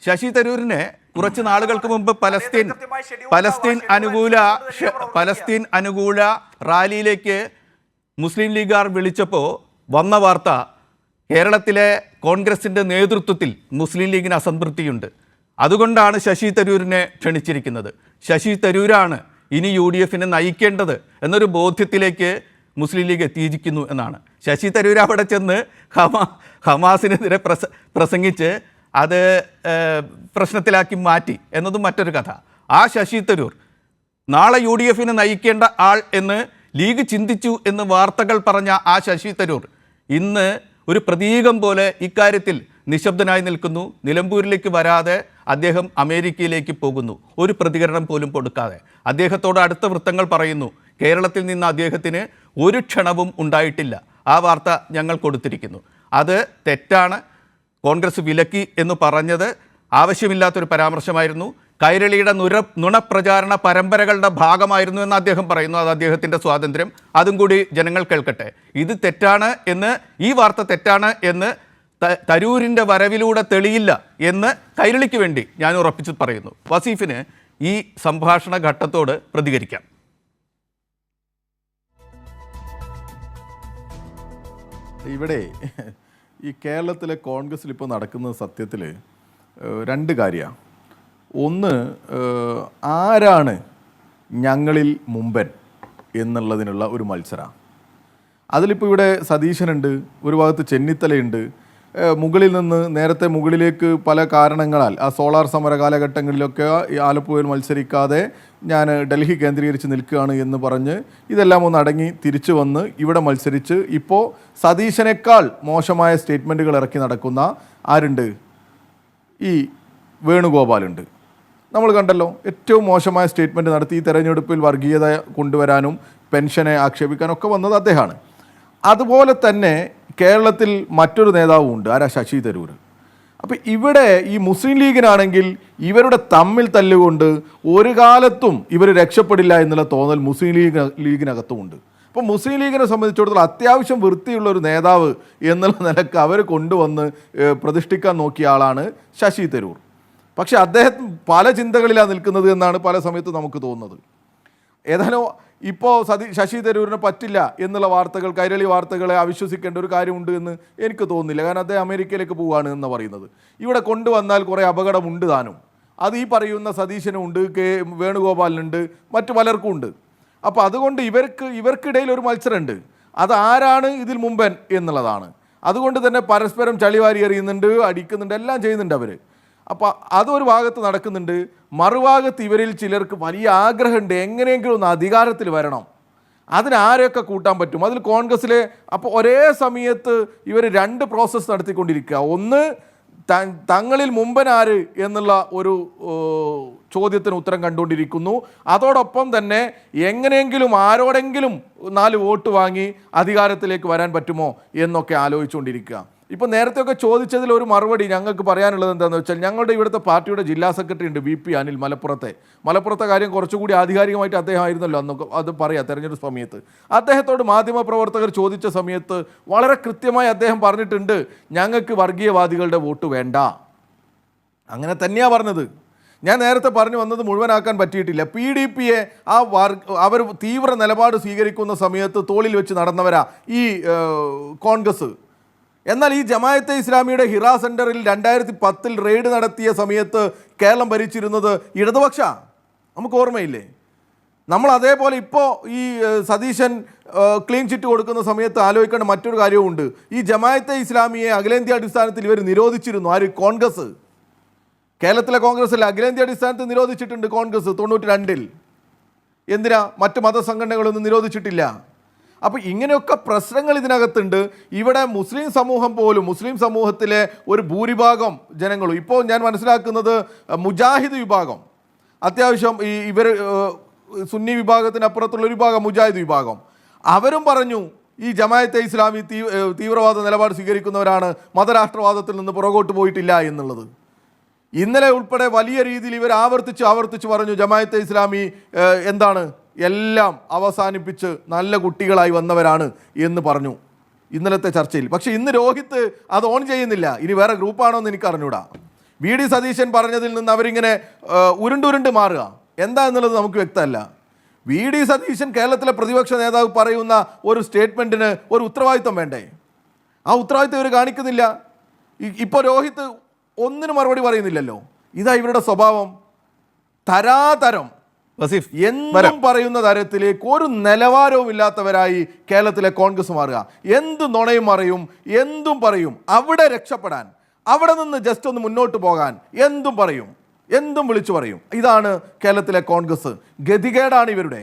ശശി തരൂരിനെ കുറച്ച് നാളുകൾക്ക് മുമ്പ് പലസ്തീൻ അനുകൂല റാലിയിലേക്ക് മുസ്ലിം ലീഗുകാർ വിളിച്ചപ്പോൾ വന്ന വാർത്ത കേരളത്തിലെ കോൺഗ്രസിൻ്റെ നേതൃത്വത്തിൽ മുസ്ലിം ലീഗിന് അസംതൃപ്തിയുണ്ട്. അതുകൊണ്ടാണ് ശശി തരൂരിനെ ക്ഷണിച്ചിരിക്കുന്നത്. ശശി തരൂരാണ് ഇനി UDF-നെ നയിക്കേണ്ടത് എന്നൊരു ബോധ്യത്തിലേക്ക് മുസ്ലിം ലീഗ് എത്തിയിരിക്കുന്നു എന്നാണ്. ശശി തരൂർ അവിടെ ചെന്ന് ഹമാസിനെതിരെ പ്രസംഗിച്ച് അത് പ്രശ്നത്തിലാക്കി മാറ്റി എന്നതും മറ്റൊരു കഥ. ആ ശശി തരൂർ നാളെ UDF-നെ നയിക്കേണ്ട ആൾ എന്ന് ലീഗ് ചിന്തിച്ചു എന്ന് വാർത്തകൾ പറഞ്ഞ ആ ശശി തരൂർ ഇന്ന് ഒരു പ്രതീകം പോലെ ഇക്കാര്യത്തിൽ നിശബ്ദനായി നിൽക്കുന്നു. നിലമ്പൂരിലേക്ക് വരാതെ അദ്ദേഹം അമേരിക്കയിലേക്ക് പോകുന്നു, ഒരു പ്രതികരണം പോലും കൊടുക്കാതെ. അദ്ദേഹത്തോട് അടുത്ത വൃത്തങ്ങൾ പറയുന്നു കേരളത്തിൽ നിന്ന് അദ്ദേഹത്തിന് ഒരു ക്ഷണവും ഉണ്ടായിട്ടില്ല. ആ വാർത്ത ഞങ്ങൾ കൊടുത്തിരിക്കുന്നു. അത് തെറ്റാണ്. കോൺഗ്രസ് വിലക്കി എന്ന് പറഞ്ഞത് ആവശ്യമില്ലാത്തൊരു പരാമർശമായിരുന്നു. കൈരളിയുടെ നുണപ്രചാരണ പരമ്പരകളുടെ ഭാഗമായിരുന്നു എന്ന് അദ്ദേഹം പറയുന്നു. അത് അദ്ദേഹത്തിൻ്റെ സ്വാതന്ത്ര്യം, അതും കൂടി ജനങ്ങൾ കേൾക്കട്ടെ. ഇത് തെറ്റാണ് എന്ന്, ഈ വാർത്ത തെറ്റാണ് എന്ന് തരൂരിൻ്റെ വരവിലൂടെ തെളിയില്ല എന്ന് കൈരളിക്ക് വേണ്ടി ഞാൻ ഉറപ്പിച്ച് പറയുന്നു. വസീഫിന് ഈ സംഭാഷണ ഘട്ടത്തോട് പ്രതികരിക്കാം. ഇവിടെ ഈ കേരളത്തിലെ കോൺഗ്രസ്സിൽ ഇപ്പോൾ നടക്കുന്ന സത്യത്തിൽ രണ്ട് കാര്യമാണ്. ഒന്ന്, ആരാണ് ഞങ്ങളിൽ മുമ്പൻ എന്നുള്ളതിനുള്ള ഒരു മത്സരമാണ്. അതിലിപ്പോൾ ഇവിടെ സതീശനുണ്ട്, ഒരു ഭാഗത്ത് ചെന്നിത്തലയുണ്ട്. മുകളിൽ നിന്ന് നേരത്തെ മുകളിലേക്ക് പല കാരണങ്ങളാൽ ആ സോളാർ സമര കാലഘട്ടങ്ങളിലൊക്കെ ആലപ്പുഴയിൽ മത്സരിക്കാതെ ഞാൻ ഡൽഹി കേന്ദ്രീകരിച്ച് നിൽക്കുകയാണ് എന്ന് പറഞ്ഞ് ഇതെല്ലാം ഒന്ന് അടങ്ങി തിരിച്ചു വന്ന് ഇവിടെ മത്സരിച്ച് ഇപ്പോൾ സതീശനേക്കാൾ മോശമായ സ്റ്റേറ്റ്മെൻറ്റുകൾ ഇറക്കി നടക്കുന്ന ആരുണ്ട്? ഈ വേണുഗോപാലുണ്ട്. നമ്മൾ കണ്ടല്ലോ, ഏറ്റവും മോശമായ സ്റ്റേറ്റ്മെൻറ്റ് നടത്തി ഈ തെരഞ്ഞെടുപ്പിൽ വർഗീയത കൊണ്ടുവരാനും പെൻഷനെ ആക്ഷേപിക്കാനൊക്കെ വന്നത് അദ്ദേഹമാണ്. അതുപോലെ തന്നെ കേരളത്തിൽ മറ്റൊരു നേതാവും ഉണ്ട്, ആരാ? ശശി തരൂർ. അപ്പോൾ ഇവിടെ ഈ മുസ്ലിം ലീഗിനാണെങ്കിൽ ഇവരുടെ തമ്മിൽ തല്ലുകൊണ്ട് ഒരു കാലത്തും ഇവർ രക്ഷപ്പെടില്ല എന്നുള്ള തോന്നൽ മുസ്ലിം ലീഗിനകത്തുമുണ്ട്. അപ്പോൾ മുസ്ലിം ലീഗിനെ സംബന്ധിച്ചിടത്തോളം അത്യാവശ്യം വൃത്തിയുള്ള ഒരു നേതാവ് എന്നുള്ള നിലക്ക് അവർ കൊണ്ടുവന്ന് പ്രതിഷ്ഠിക്കാൻ നോക്കിയ ആളാണ് ശശി തരൂർ. പക്ഷെ അദ്ദേഹം പല ചിന്തകളിലാണ് നിൽക്കുന്നത് എന്നാണ് പല സമയത്തും നമുക്ക് തോന്നുന്നത്. ഏതായാലും ഇപ്പോൾ ശശി തരൂരിന് പറ്റില്ല എന്നുള്ള വാർത്തകൾ, കൈരളി വാർത്തകളെ അവിശ്വസിക്കേണ്ട ഒരു കാര്യമുണ്ട് എന്ന് എനിക്ക് തോന്നുന്നില്ല. കാരണം അദ്ദേഹം അമേരിക്കയിലേക്ക് പോവുകയാണ് എന്ന് പറയുന്നത്. ഇവിടെ കൊണ്ടുവന്നാൽ കുറേ അപകടമുണ്ട് താനും. അത് ഈ പറയുന്ന സതീശനുണ്ട്, വേണുഗോപാലിനുണ്ട്, മറ്റു പലർക്കും ഉണ്ട്. അപ്പോൾ അതുകൊണ്ട് ഇവർക്കിടയിൽ ഒരു മത്സരമുണ്ട്. അതാരാണ് ഇതിൽ മുമ്പൻ എന്നുള്ളതാണ്. അതുകൊണ്ട് തന്നെ പരസ്പരം ചളിവാരി എറിയുന്നുണ്ട്, അടിക്കുന്നുണ്ട്, എല്ലാം ചെയ്യുന്നുണ്ട് അവർ. അപ്പോൾ അതൊരു ഭാഗത്ത് നടക്കുന്നുണ്ട്. മറുഭാഗത്ത് ഇവരിൽ ചിലർക്ക് വലിയ ആഗ്രഹമുണ്ട്, എങ്ങനെയെങ്കിലും ഒന്ന് അധികാരത്തിൽ വരണം. അതിനാരെയൊക്കെ കൂട്ടാൻ പറ്റും? അതിൽ കോൺഗ്രസ്സിലെ അപ്പോൾ ഒരേ സമയത്ത് ഇവർ രണ്ട് പ്രോസസ്സ് നടത്തിക്കൊണ്ടിരിക്കുക. ഒന്ന്, തങ്ങളിൽ മുമ്പനാര് എന്നുള്ള ഒരു ചോദ്യത്തിന് ഉത്തരം കണ്ടുകൊണ്ടിരിക്കുന്നു. അതോടൊപ്പം തന്നെ എങ്ങനെയെങ്കിലും ആരോടെങ്കിലും 4 വോട്ട് വാങ്ങി അധികാരത്തിലേക്ക് വരാൻ പറ്റുമോ എന്നൊക്കെ ആലോചിച്ചുകൊണ്ടിരിക്കുക. ഇപ്പോൾ നേരത്തെയൊക്കെ ചോദിച്ചതിൽ ഒരു മറുപടി ഞങ്ങൾക്ക് പറയാനുള്ളത് എന്താണെന്ന് വെച്ചാൽ, ഞങ്ങളുടെ ഇവിടുത്തെ പാർട്ടിയുടെ ജില്ലാ സെക്രട്ടറി ഉണ്ട് VP അനിൽ, മലപ്പുറത്തെ കാര്യം കുറച്ചുകൂടി ആധികാരികമായിട്ട് അദ്ദേഹം ആയിരുന്നല്ലോ അന്നൊക്കെ, അത് പറയാം തെരഞ്ഞെടുപ്പ് സമയത്ത്. അദ്ദേഹത്തോട് മാധ്യമപ്രവർത്തകർ ചോദിച്ച സമയത്ത് വളരെ കൃത്യമായി അദ്ദേഹം പറഞ്ഞിട്ടുണ്ട്, ഞങ്ങൾക്ക് വർഗീയവാദികളുടെ വോട്ട് വേണ്ട. അങ്ങനെ തന്നെയാണ് പറഞ്ഞത്. ഞാൻ നേരത്തെ പറഞ്ഞു വന്നത് മുഴുവനാക്കാൻ പറ്റിയിട്ടില്ല. PDP-യെ അവർ തീവ്ര നിലപാട് സ്വീകരിക്കുന്ന സമയത്ത് തോളിൽ വെച്ച് നടന്നവരാ ഈ കോൺഗ്രസ്. എന്നാൽ ഈ ജമാഅത്തെ ഇസ്ലാമിയുടെ ഹിറ സെൻറ്ററിൽ 2010 റെയ്ഡ് നടത്തിയ സമയത്ത് കേരളം ഭരിച്ചിരുന്നത് ഇടതുപക്ഷ, നമുക്ക് ഓർമ്മയില്ലേ? നമ്മൾ അതേപോലെ ഇപ്പോൾ ഈ സതീശൻ ക്ലീൻ ചിറ്റ് കൊടുക്കുന്ന സമയത്ത് ആലോചിക്കേണ്ട മറ്റൊരു കാര്യവുമുണ്ട്. ഈ ജമാഅത്തെ ഇസ്ലാമിയെ അഖിലേന്ത്യാ അടിസ്ഥാനത്തിൽ ഇവർ നിരോധിച്ചിരുന്നു. ആര്? കോൺഗ്രസ്. കേരളത്തിലെ കോൺഗ്രസ്സിൽ അഖിലേന്ത്യാ അടിസ്ഥാനത്തിൽ നിരോധിച്ചിട്ടുണ്ട് കോൺഗ്രസ് 92-ൽ. എന്തിനാ? മറ്റ് മതസംഘടനകളൊന്നും നിരോധിച്ചിട്ടില്ല. അപ്പോൾ ഇങ്ങനെയൊക്കെ പ്രശ്നങ്ങൾ ഇതിനകത്തുണ്ട്. ഇവിടെ മുസ്ലിം സമൂഹം പോലും, മുസ്ലിം സമൂഹത്തിലെ ഒരു ഭൂരിഭാഗം ജനങ്ങളും, ഇപ്പോൾ ഞാൻ മനസ്സിലാക്കുന്നത് മുജാഹിദ് വിഭാഗം, അത്യാവശ്യം ഇവർ സുന്നി വിഭാഗത്തിനപ്പുറത്തുള്ള ഒരു വിഭാഗം മുജാഹിദ് വിഭാഗം, അവരും പറഞ്ഞു ഈ ജമാഅത്തെ ഇസ്ലാമി തീവ്രവാദ നിലപാട് സ്വീകരിക്കുന്നവരാണ്, മതരാഷ്ട്രവാദത്തിൽ നിന്ന് പുറകോട്ട് പോയിട്ടില്ല എന്നുള്ളത്. ഇന്നലെ ഉൾപ്പെടെ വലിയ രീതിയിൽ ഇവർ ആവർത്തിച്ച് പറഞ്ഞു ജമാഅത്തെ ഇസ്ലാമി എന്താണ്, എല്ലാം അവസാനിപ്പിച്ച് നല്ല കുട്ടികളായി വന്നവരാണ് എന്ന് പറഞ്ഞു ഇന്നലത്തെ ചർച്ചയിൽ. പക്ഷേ ഇന്ന് രോഹിത് അത് ഓൺ ചെയ്യുന്നില്ല. ഇനി വേറെ ഗ്രൂപ്പാണോ എന്ന് എനിക്ക് അറിഞ്ഞൂടാ. വി ഡി സതീശൻ പറഞ്ഞതിൽ നിന്ന് അവരിങ്ങനെ ഉരുണ്ടുരുണ്ട് മാറുക എന്താ എന്നുള്ളത് നമുക്ക് വ്യക്തമല്ല. വി ഡി സതീശൻ കേരളത്തിലെ പ്രതിപക്ഷ നേതാവ് പറയുന്ന ഒരു സ്റ്റേറ്റ്മെൻറ്റിന് ഒരു ഉത്തരവാദിത്വം വേണ്ടേ? ആ ഉത്തരവാദിത്വം ഇവർ കാണിക്കുന്നില്ല. ഇപ്പോൾ രോഹിത് ഒന്നിനും മറുപടി പറയുന്നില്ലല്ലോ. ഇതാ ഇവരുടെ സ്വഭാവം. തരാതരം വസീഫ് എന്തും പറയുന്ന തരത്തിലേക്ക് ഒരു നിലവാരവും ഇല്ലാത്തവരായി കേരളത്തിലെ കോൺഗ്രസ് മാറുക. എന്ത് നുണയും പറയും, എന്തും പറയും. അവിടെ രക്ഷപ്പെടാൻ, അവിടെ നിന്ന് ജസ്റ്റ് ഒന്ന് മുന്നോട്ട് പോകാൻ എന്തും പറയും, എന്തും വിളിച്ചു പറയും. ഇതാണ് കേരളത്തിലെ കോൺഗ്രസ്. ഗതികേടാണ് ഇവരുടെ.